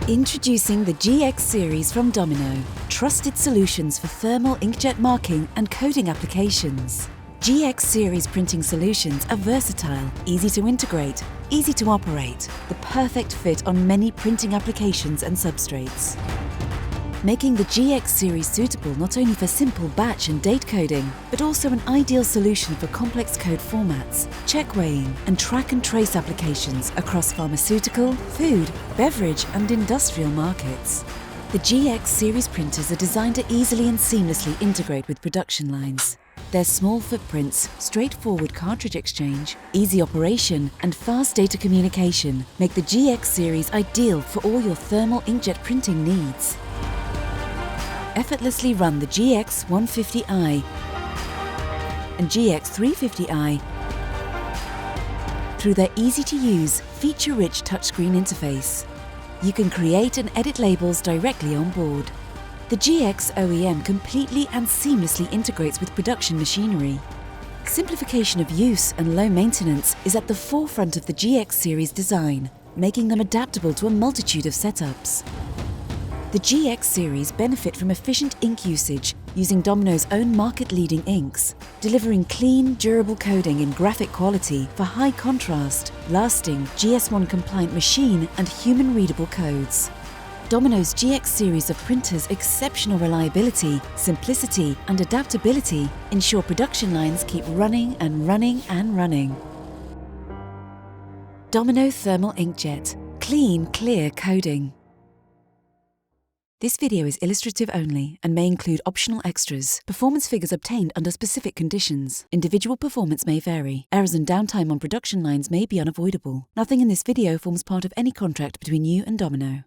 Introducing the GX series from Domino, trusted solutions for thermal inkjet marking and coding applications. GX series printing solutions are versatile, easy to integrate, easy to operate, the perfect fit on many printing applications and substrates. Making the GX series suitable not only for simple batch and date coding, but also an ideal solution for complex code formats, check weighing, and track and trace applications across pharmaceutical, food, beverage, and industrial markets. The GX series printers are designed to easily and seamlessly integrate with production lines. Their small footprints, straightforward cartridge exchange, easy operation, and fast data communication make the GX series ideal for all your thermal inkjet printing needs. Effortlessly run the GX 150i and GX 350i through their easy-to-use, feature-rich touchscreen interface. You can create and edit labels directly on board. The GX OEM completely and seamlessly integrates with production machinery. Simplification of use and low maintenance is at the forefront of the GX series design, making them adaptable to a multitude of setups. The GX series benefit from efficient ink usage using Domino's own market-leading inks, delivering clean, durable coding in graphic quality for high contrast, lasting, GS1-compliant machine and human-readable codes. Domino's GX series of printers' exceptional reliability, simplicity and adaptability ensure production lines keep running and running and running. Domino Thermal Inkjet. Clean, clear coding. This video is illustrative only and may include optional extras. Performance figures obtained under specific conditions. Individual performance may vary. Errors and downtime on production lines may be unavoidable. Nothing in this video forms part of any contract between you and Domino.